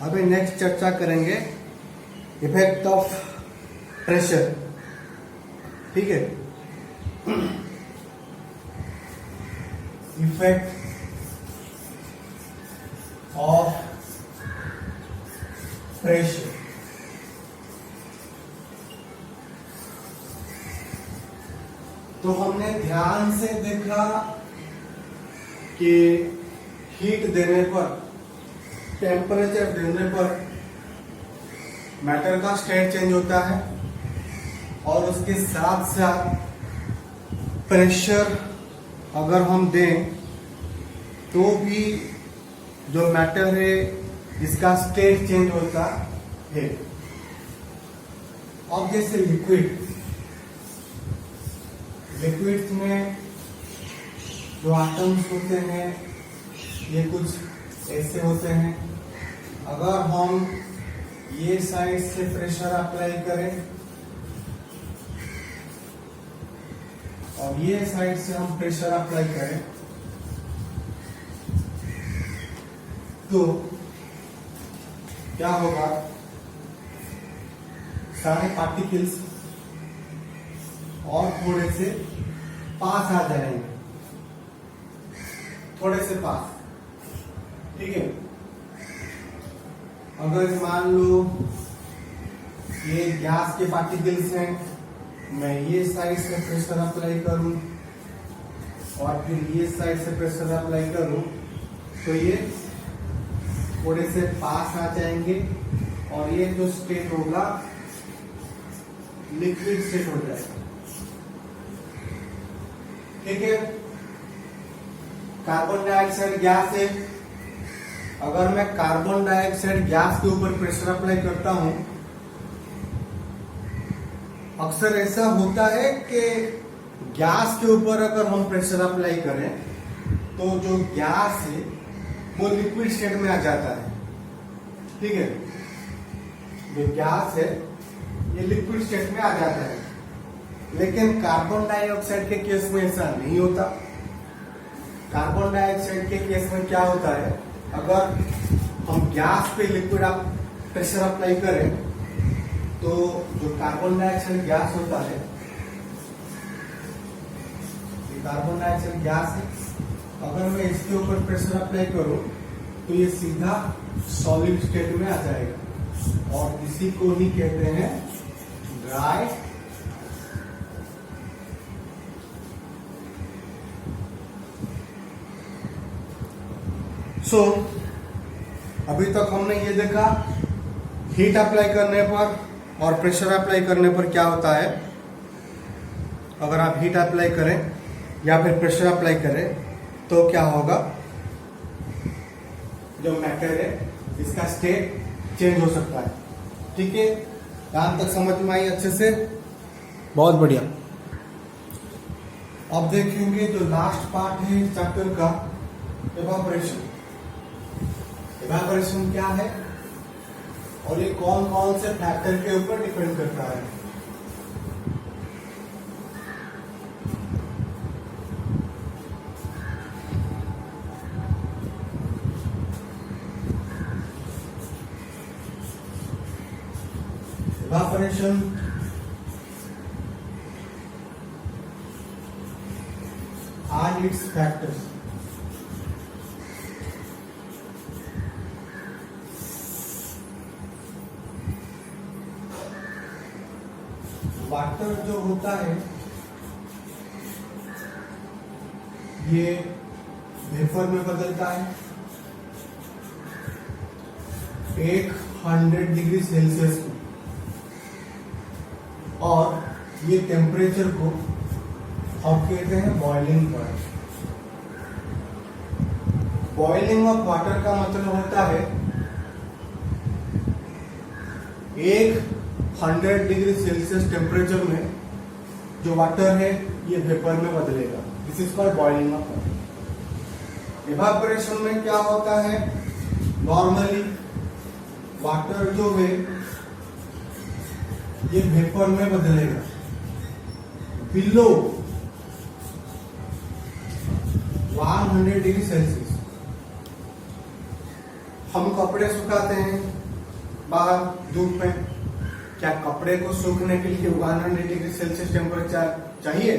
अभी नेक्स्ट चर्चा करेंगे इफेक्ट ऑफ प्रेशर। ठीक है, इफेक्ट ऑफ प्रेशर। तो हमने ध्यान से देखा कि हीट देने पर, टेम्परेचर देने पर मैटर का स्टेट चेंज होता है और उसके साथ साथ प्रेशर अगर हम दें तो भी जो मैटर है इसका स्टेट चेंज होता है। अब जैसे लिक्विड्स में जो एटम्स होते हैं ये कुछ ऐसे होते हैं। अगर हम ये साइड से प्रेशर अप्लाई करें और ये साइड से हम प्रेशर अप्लाई करें तो क्या होगा, सारे पार्टिकल्स और थोड़े से पास आ जाएंगे, थोड़े से पास। ठीक है, अगर मान लो ये गैस के पार्टिकल्स हैं, मैं ये साइड से प्रेशर अप्लाई करूं और फिर ये साइड से प्रेशर अप्लाई करूं तो ये थोड़े से पास आ जाएंगे और ये जो स्टेट होगा लिक्विड स्टेट हो जाएगा। ठीक है, कार्बन डाइऑक्साइड गैस है। अगर मैं कार्बन डाइऑक्साइड गैस के ऊपर प्रेशर अप्लाई करता हूं, अक्सर ऐसा होता है कि गैस के ऊपर अगर हम प्रेशर अप्लाई करें तो जो गैस है वो लिक्विड स्टेट में आ जाता है। ठीक है, जो गैस है ये लिक्विड स्टेट में आ जाता है, लेकिन कार्बन डाइऑक्साइड के केस में ऐसा नहीं होता। कार्बन डाइऑक्साइड के केस में क्या होता है, अगर हम गैस पे लिक्विड प्रेशर अप्लाई करें तो जो कार्बन डाइऑक्साइड गैस होता है, ये कार्बन डाइऑक्साइड गैस है, अगर मैं इसके ऊपर प्रेशर अप्लाई करूं तो ये सीधा सॉलिड स्टेट में आ जाएगा और इसी को ही कहते हैं ड्राई अभी तक हमने ये देखा हीट अप्लाई करने पर और प्रेशर अप्लाई करने पर क्या होता है। अगर आप हीट अप्लाई करें या फिर प्रेशर अप्लाई करें तो क्या होगा, जो मैटर है इसका स्टेट चेंज हो सकता है। ठीक है, यहां तक समझ में आई अच्छे से? बहुत बढ़िया। अब देखेंगे जो लास्ट पार्ट है इस चैप्टर का, इवापोरेशन। इवापोरेशन क्या है और ये कौन कौन से फैक्टर के ऊपर डिपेंड करता है। Evaporation and its factors. Water जो होता है ये वेपर में बदलता है 100 डिग्री सेल्सियस में, और ये टेम्परेचर को हम कहते हैं boiling point. Boiling of water का मतलब होता है 100 डिग्री सेल्सियस टेम्परेचर में जो वाटर है ये वेपर में बदलेगा। This is called boiling of water. Evaporation में क्या होता है, नॉर्मली वाटर जो है ये वेपर में बदलेगा बिलो 100 डिग्री सेल्सियस। हम कपड़े सुखाते हैं बाहर धूप में, क्या कपड़े को सूखने के लिए 100 डिग्री सेल्सियस टेम्परेचर चाहिए?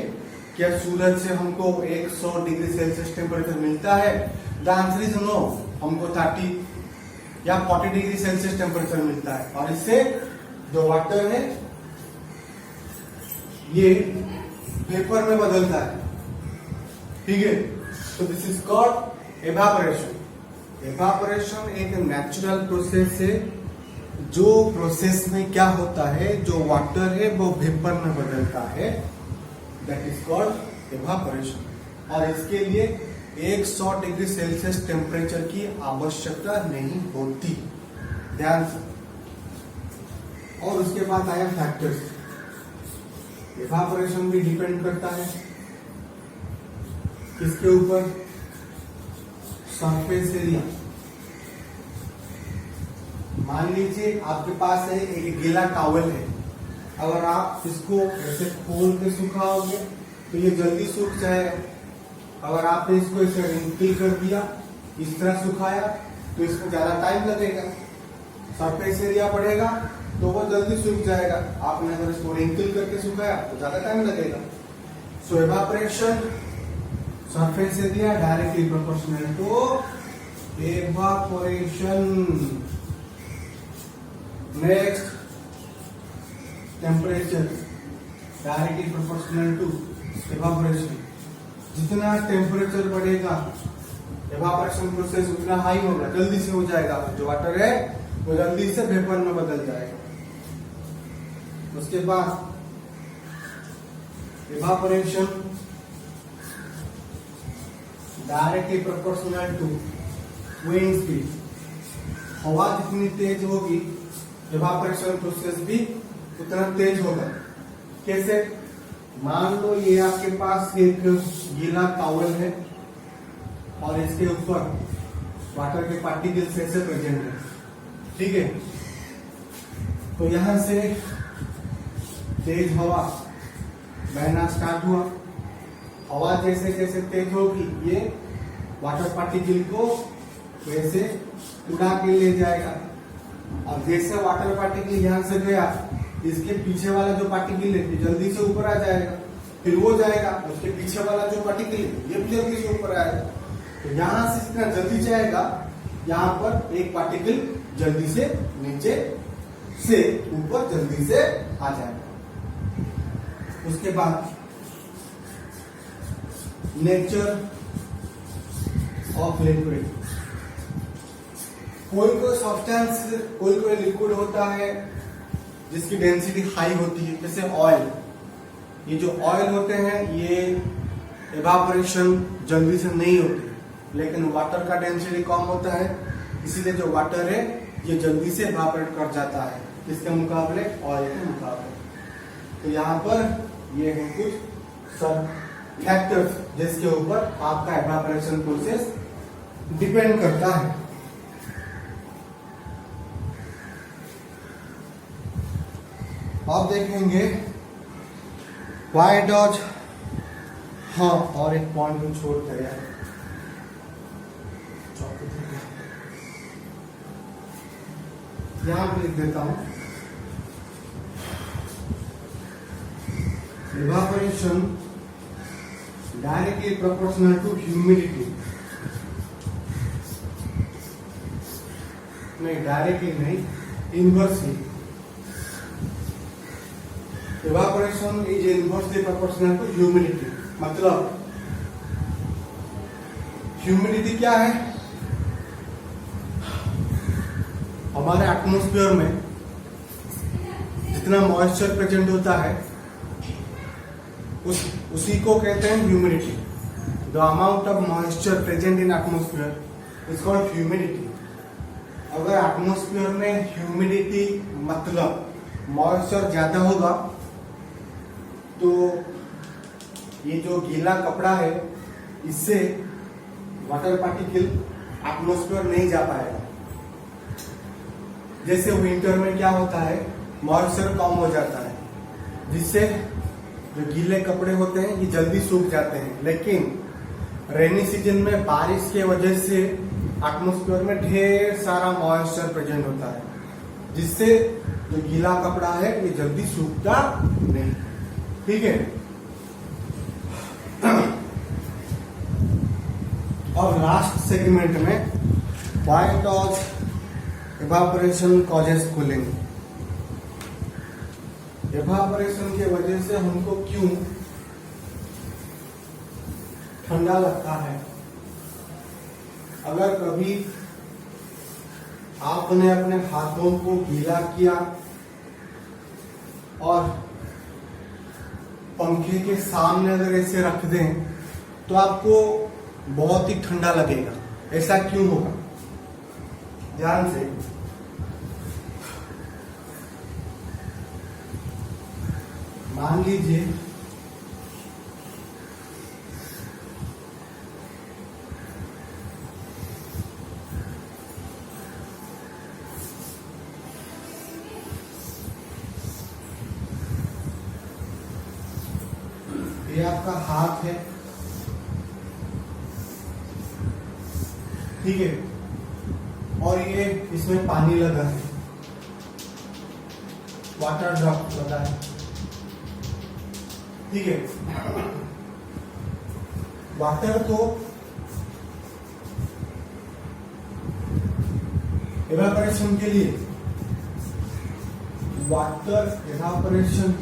क्या सूरज से हमको 100 डिग्री सेल्सियस टेम्परेचर मिलता है? The answer is no. हमको 30 या 40 डिग्री सेल्सियस टेम्परेचर मिलता है। और इससे जो वाटर है ये वेपर में बदलता है, ठीक है। तो this is called evaporation. Evaporation एक नेचुरल प्रोसेस है, जो प्रोसेस में क्या होता है, जो वाटर है वो वेपर में बदलता है, दैट इज कॉल्ड एवापोरेशन। और इसके लिए 100 डिग्री सेल्सियस टेम्परेचर की आवश्यकता नहीं होती, ध्यान से। और उसके बाद आया फैक्टर्स। एवापोरेशन भी डिपेंड करता है किसके ऊपर? Surface area. मान लीजिए आपके पास है एक गीला टॉवल है, अगर आप इसको ऐसे खोल के सुखाओगे तो ये जल्दी सूख जाएगा। अगर आपने इसको ऐसे रिंकल कर दिया, इस तरह सुखाया, तो इसको ज्यादा टाइम लगेगा, सरफेस एरिया बढ़ेगा तो वो जल्दी सूख जाएगा। आपने अगर इसको रिंकल करके सुखाया तो ज्यादा टाइम लगेगा। So evaporation surface area directly proportional to evaporation. Next temperature directly proportional to evaporation. जितना टेम्परेचर बढ़ेगा एवापोरेशन प्रोसेस उतना हाई होगा, जल्दी से हो जाएगा। जो वाटर है वो जल्दी से वेपर में बदल जाएगा। उसके बाद evaporation directly proportional to wind speed. हवा जितनी तेज होगी एवापोरेशन प्रोसेस भी उतना तेज होगा। कैसे? मान लो ये आपके पास एक गीला टॉवल है और इसके ऊपर वाटर के पार्टिकल्स ऐसे प्रेजेंट है, ठीक है। तो यहां से तेज हवा बहना स्टार्ट हुआ। हवा जैसे जैसे तेज होगी ये वाटर पार्टिकल को वैसे उड़ा के ले जाएगा। और जैसे वाटर पार्टिकल यहां से गया, इसके पीछे वाला जो पार्टिकल है जल्दी से ऊपर आ जाएगा, फिर वो जाएगा, उसके पीछे वाला जो पार्टिकल है ये भी जल्दी से ऊपर आएगा। तो यहां से इतना जल्दी जाएगा, यहाँ पर एक पार्टिकल जल्दी से नीचे से ऊपर जल्दी से आ जाएगा। उसके बाद नेचर ऑफ लिक्विड। कोई कोई सब्सटेंस, कोई कोई लिक्विड होता है जिसकी डेंसिटी हाई होती है, जैसे ऑयल। ये जो ऑयल होते हैं ये एवापोरेशन जल्दी से नहीं होती, लेकिन वाटर का डेंसिटी कम होता है, इसीलिए जो वाटर है ये जल्दी से एवापोरेट कर जाता है किसके मुकाबले? ऑयल के मुकाबले। तो यहाँ पर ये है कुछ सब फैक्टर्स जिसके ऊपर आपका एवापोरेशन प्रोसेस डिपेंड करता है। अब देखेंगे व्हाई डॉज। हाँ, और एक पॉइंट को छोड़ दिया, यहां पे लिख देता हूं। Evaporation directly proportional to humidity. नहीं, डायरेक्टली नहीं, inversely. Evaporation is inversely proportional to humidity. मतलब ह्यूमिडिटी क्या है? हमारे एटमॉस्फेयर में जितना मॉइस्चर प्रेजेंट होता है उसी को कहते हैं humidity. The amount of moisture present in atmosphere is called humidity. अगर एटमॉस्फेयर में ह्यूमिडिटी मतलब मॉइस्चर ज्यादा होगा तो ये जो गीला कपड़ा है इससे वाटर पार्टिकल एटमॉस्फेयर नहीं जा पाएगा। जैसे विंटर में क्या होता है, मॉइस्चर कम हो जाता है, जिससे जो गीले कपड़े होते हैं ये जल्दी सूख जाते हैं। लेकिन रेनी सीजन में बारिश के वजह से एटमॉस्फेयर में ढेर सारा मॉइस्चर प्रेजेंट होता है, जिससे जो गीला कपड़ा है ये जल्दी सूखता नहीं। ठीक है। अब लास्ट सेगमेंट में why does evaporation causes cooling. Evaporation की वजह से हमको क्यों ठंडा लगता है। अगर कभी आपने अपने हाथों को गीला किया और पंखे के सामने अगर ऐसे रख दें तो आपको बहुत ही ठंडा लगेगा। ऐसा क्यों होगा? ध्यान से मान लीजिए ये आपका हाथ है, ठीक है, और ये इसमें पानी लगा है, वाटर ड्रॉप लगा है, ठीक है। वाटर को इवेपोरेशन के लिए water evaporation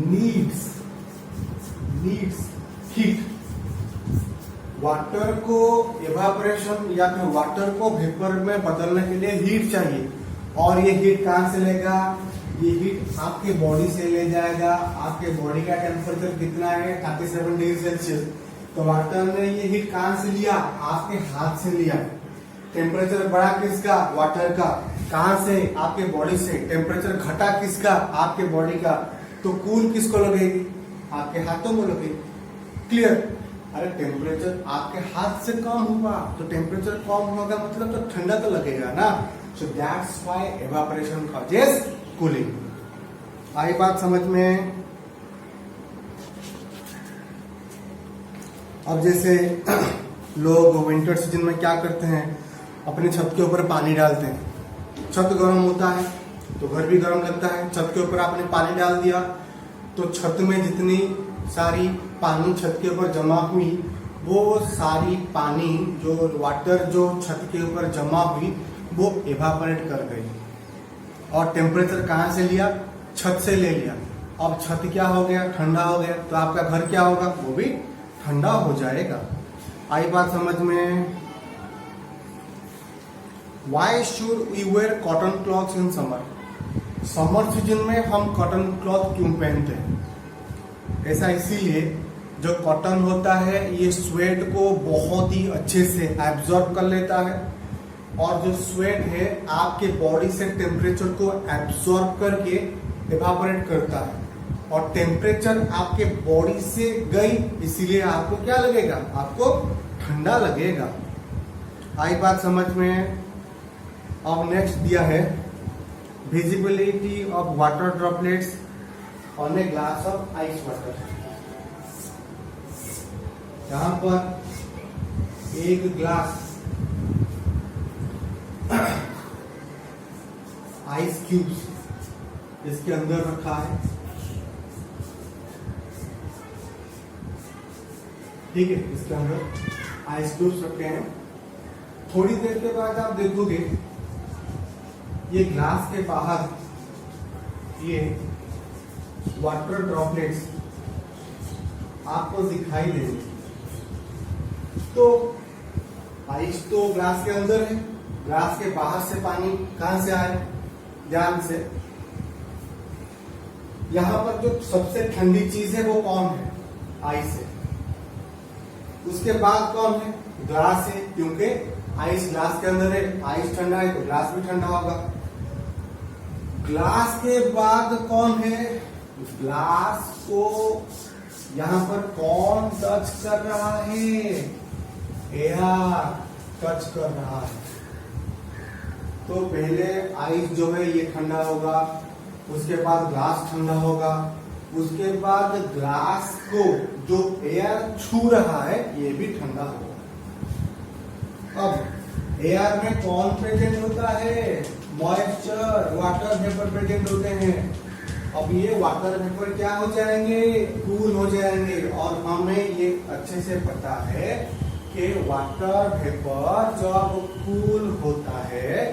needs heat. Water को इवेपोरेशन या फिर वाटर को वेपर में बदलने के लिए हीट चाहिए, और ये हीट कहां से लेगा? ये हीट आपके बॉडी से ले जाएगा। आपके बॉडी का टेम्परेचर कितना है? 37 डिग्री सेल्सियस। तो वाटर ने ये हीट कहां से लिया? आपके हाथ से लिया। टेम्परेचर बढ़ा किसका? वाटर का। कहां से? आपके बॉडी से। टेम्परेचर घटा किसका? आपके बॉडी का। तो कूल किसको लगेगी? आपके हाथों को लगेगी। क्लियर? अरे टेम्परेचर आपके हाथ से कम होगा तो टेम्परेचर कम होगा मतलब तो ठंडा तो लगेगा ना। So that's why evaporation causes cooling. आई बात समझ में? अब जैसे लोग विंटर सीजन में क्या करते हैं, अपने छत के ऊपर पानी डालते हैं। छत गर्म होता है तो घर भी गर्म लगता है। छत के ऊपर आपने पानी डाल दिया तो छत में जितनी सारी पानी छत के ऊपर जमा हुई, वो सारी पानी जो वाटर जो छत के ऊपर जमा हुई वो इवापोरेट कर गई। और टेम्परेचर कहां से लिया? छत से ले लिया। अब छत क्या हो गया? ठंडा हो गया। तो आपका घर क्या होगा? वो भी ठंडा हो जाएगा। आई बात समझ में? Why should we wear cotton cloths in summer? Summer season में हम कॉटन क्लॉथ क्यों पहनते हैं? ऐसा इसीलिए, जो कॉटन होता है ये स्वेट को बहुत ही अच्छे से एब्जॉर्ब कर लेता है, और जो स्वेट है आपके बॉडी से टेम्परेचर को एब्जॉर्ब करके इवापोरेट करता है, और टेम्परेचर आपके बॉडी से गई इसीलिए आपको क्या लगेगा? आपको ठंडा लगेगा। आई बात समझ में? अब नेक्स्ट दिया है visibility of water droplets on a glass of ice water. यहां पर एक ग्लास आइस क्यूब्स इसके अंदर रखा है, ठीक है। इसके अंदर आइस क्यूब्स रखे हैं। थोड़ी देर के बाद आप देखोगे ये ग्लास के बाहर ये वाटर ड्रॉपलेट्स आपको दिखाई देंगे। तो आइस तो ग्लास के अंदर है, ग्लास के बाहर से पानी कहां से आए? ध्यान से, यहां पर जो सबसे ठंडी चीज है वो कौन है? आइस है। उसके बाद कौन है? ग्लास है, क्योंकि आइस ग्लास के अंदर है। आइस ठंडा है तो ग्लास भी ठंडा होगा। ग्लास के बाद कौन है? ग्लास को यहां पर कौन टच कर रहा है? एयर टच कर रहा है। तो पहले आइस जो है ये ठंडा होगा, उसके बाद ग्लास ठंडा होगा, उसके बाद ग्लास को जो एयर छू रहा है ये भी ठंडा होगा। अब एयर में कौन प्रेजेंट होता है? मॉइस्चर, वाटर वेपर प्रेजेंट होते हैं। अब ये वाटर वेपर क्या हो जाएंगे? कूल हो जाएंगे। और हमें ये अच्छे से पता है कि वाटर वेपर जब कूल होता है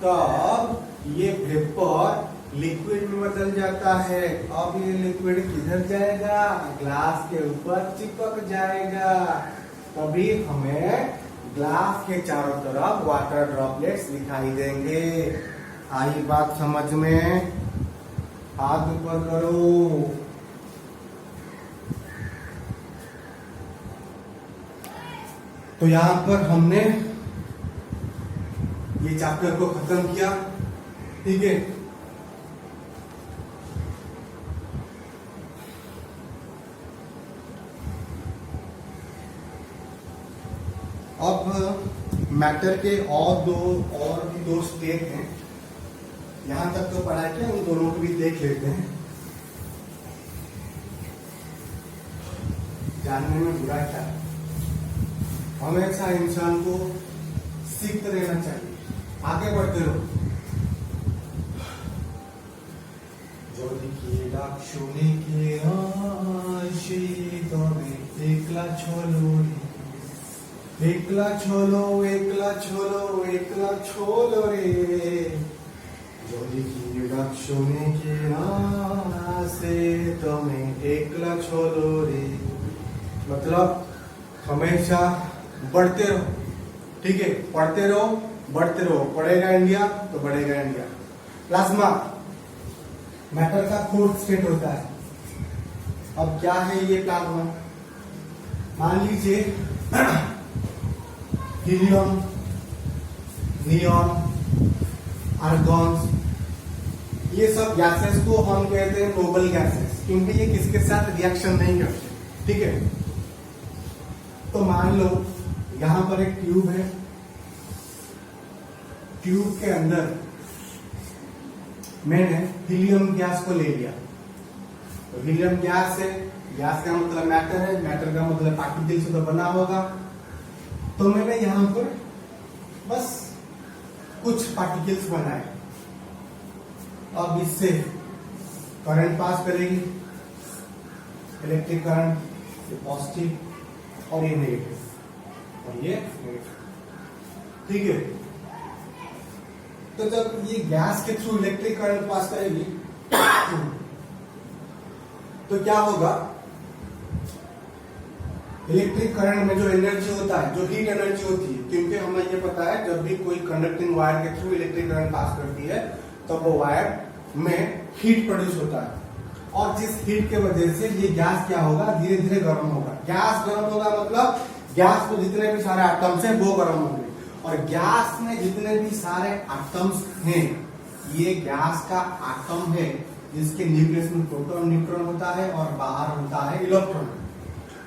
तब ये वेपर लिक्विड में बदल जाता है। अब ये लिक्विड किधर जाएगा? ग्लास के ऊपर चिपक जाएगा। तभी हमें ग्लास के चारों तरफ वाटर ड्रॉपलेट्स दिखाई देंगे। आई बात समझ में? हाथ ऊपर करो। तो यहां पर हमने ये चैप्टर को खत्म किया। ठीक है, अब मैटर के और भी दो स्टेट हैं। यहां तक तो पढ़ा किया, उन दोनों को भी देख लेते हैं। जानने में बुरा क्या है? हमेशा इंसान को सीखते रहना चाहिए, आगे बढ़ते रहो। जो दिखिए शुने के आशी तबे एकला छोलो एकला छोलो एकला छोलो एकला छोलो रे। जो दिखिए शुने के से तुम्हें एकला छोलो रे। मतलब हमेशा बढ़ते रहो। ठीक है, पढ़ते रहो, बढ़ते रहो। पढ़ेगा इंडिया तो बढ़ेगा इंडिया। प्लाज्मा मैटर का फोर्थ स्टेट होता है। अब क्या है ये प्लाज्मा? मान लीजिए हीलियम, नियॉन, आर्गॉन्स, ये सब गैसेस को हम कहते हैं नोबल गैसेस, क्योंकि ये किसके साथ रिएक्शन नहीं करते। ठीक है, तो मान लो यहां पर एक ट्यूब है। ट्यूब के अंदर मैंने हीलियम गैस को ले लिया। तो हीलियम गैस है, गैस का मतलब मैटर है, मैटर का मतलब पार्टिकल से तो बना होगा। तो मैंने यहां पर बस कुछ पार्टिकल्स बनाए। अब इससे करंट पास करेगी, इलेक्ट्रिक करंट, पॉजिटिव और ये नेगेटिव और ये नेगेटिव। ठीक है, तो जब ये गैस के थ्रू इलेक्ट्रिक करंट पास करेगी तो क्या होगा? इलेक्ट्रिक करंट में जो एनर्जी होता है, जो हीट एनर्जी होती है, क्योंकि हमें ये पता है जब भी कोई कंडक्टिंग वायर के थ्रू इलेक्ट्रिक करंट पास करती है तो वो वायर में हीट प्रोड्यूस होता है। और जिस हीट के वजह से ये गैस क्या होगा? धीरे धीरे गर्म होगा। गैस गर्म होगा मतलब गैस में जितने भी सारे एटम्स हैं वो गर्म होंगे। और गैस में जितने भी सारे एटम्स हैं, ये गैस का एटम है जिसके न्यूक्लियस में प्रोटॉन न्यूट्रॉन होता है और बाहर होता है इलेक्ट्रॉन।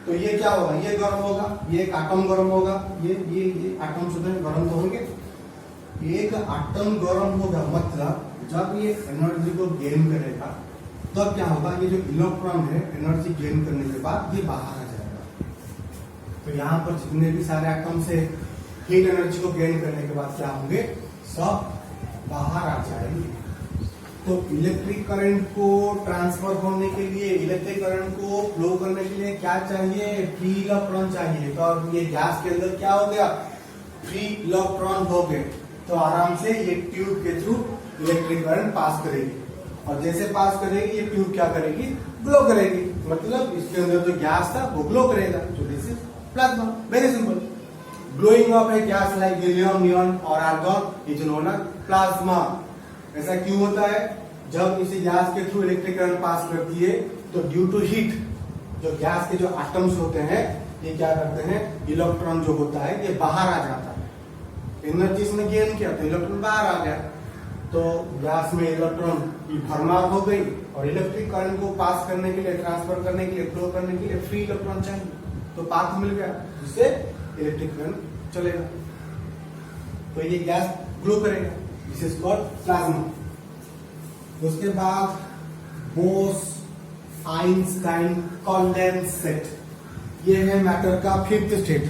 तो ये क्या होगा? ये गर्म होगा, ये एक एटम गर्म होगा, ये एटम से गर्म तो होंगे। एक एटम गर्म होगा मतलब जब ये एनर्जी को गेन करेगा तब क्या होगा? ये जो इलेक्ट्रॉन है एनर्जी गेन करने के बाद ये बाहर आ जाएगा। तो यहाँ पर जितने भी सारे एटम्स है हीट एनर्जी को गेन करने के बाद क्या होंगे? सब बाहर आ जाएंगे। तो इलेक्ट्रिक करंट को ट्रांसफर होने के लिए, इलेक्ट्रिक करंट को फ्लो करने के लिए क्या चाहिए? फ्री इलेक्ट्रॉन चाहिए। तो अब ये गैस के अंदर क्या हो गया? फ्री इलेक्ट्रॉन हो गए। तो आराम से ये ट्यूब के थ्रू इलेक्ट्रिक करंट पास करेगी। और जैसे पास करेगी ये ट्यूब क्या करेगी? ग्लो करेगी। मतलब इसके अंदर जो गैस था वो ग्लो करेगा। तो this is plasma, very simple. Glowing of a gas like helium, neon और argon is known as plasma. ऐसा क्यों होता है? जब इसी गैस के थ्रू इलेक्ट्रिक करंट पास करती है तो ड्यू टू हीट जो गैस के जो एटम्स होते हैं ये क्या करते हैं? इलेक्ट्रॉन जो होता है ये बाहर आ जाता है। एनर्जी इसने गेन किया तो इलेक्ट्रॉन बाहर आ गया। तो गैस में इलेक्ट्रॉन की भरमार हो गई और इलेक्ट्रिक करंट को पास करने के लिए, ट्रांसफर करने के लिए, फ्लो करने के लिए फ्री इलेक्ट्रॉन चाहिए। तो पाथ मिल गया जिससे इलेक्ट्रिक करंट चलेगा। तो ये गैस ग्लो करेगा। This is called plasma. उसके बाद बोस-आइंस्टाइन कंडेंसेट, ये है मैटर का फिफ्थ स्टेट।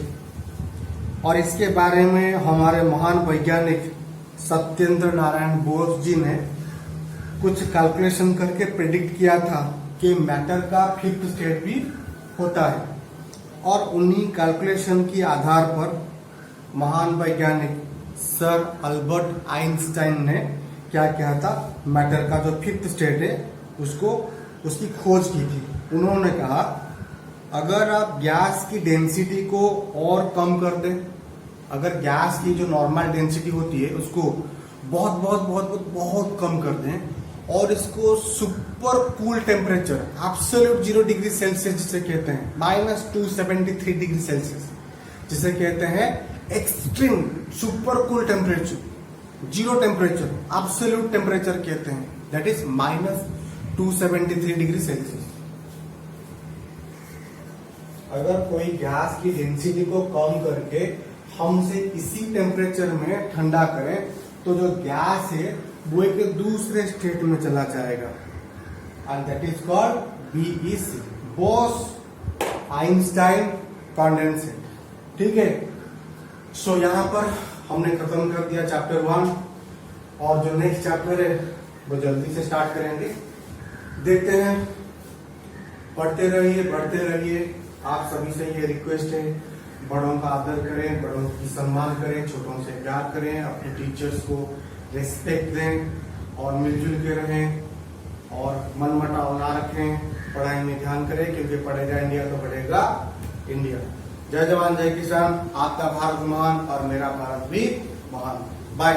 और इसके बारे में हमारे महान वैज्ञानिक सत्येंद्र नारायण बोस जी ने कुछ कैलकुलेशन करके प्रेडिक्ट किया था कि मैटर का फिफ्थ स्टेट भी होता है। और उन्हीं कैलकुलेशन के आधार पर महान वैज्ञानिक सर अल्बर्ट आइंस्टाइन ने क्या किया था, मैटर का जो फिफ्थ स्टेट है उसकी खोज की थी। उन्होंने कहा अगर आप गैस की डेंसिटी को और कम कर दें, अगर गैस की जो नॉर्मल डेंसिटी होती है उसको बहुत बहुत बहुत बहुत बहुत कम कर दें और इसको super cool temperature absolute 0 degree Celsius जिसे कहते हैं, -273 डिग्री सेल्सियस जिसे कहते हैं extreme super cool temperature, 0 temperature absolute temperature कहते हैं, दैट इज -273 डिग्री सेल्सियस। अगर कोई गैस की डेंसिटी को कम करके हमसे इसी टेम्परेचर में ठंडा करें तो जो गैस है वो एक दूसरे स्टेट में चला जाएगा and that is called BEC, Bose Einstein condensate. ठीक है, सो यहां पर हमने खत्म कर दिया चैप्टर 1 और जो नेक्स्ट चैप्टर है वो जल्दी से स्टार्ट करेंगे। देखते हैं, पढ़ते रहिए, बढ़ते रहिए। आप सभी से ये रिक्वेस्ट है, बड़ों का आदर करें, बड़ों की सम्मान करें, छोटों से प्यार करें, अपने टीचर्स को रिस्पेक्ट दें और मिलजुल के रहें और मन मटाव ना रखें, पढ़ाई में ध्यान करें क्योंकि पढ़ेगा इंडिया तो बढ़ेगा इंडिया। जय जवान जय किसान, आपका भारत महान और मेरा भारत भी महान। बाय।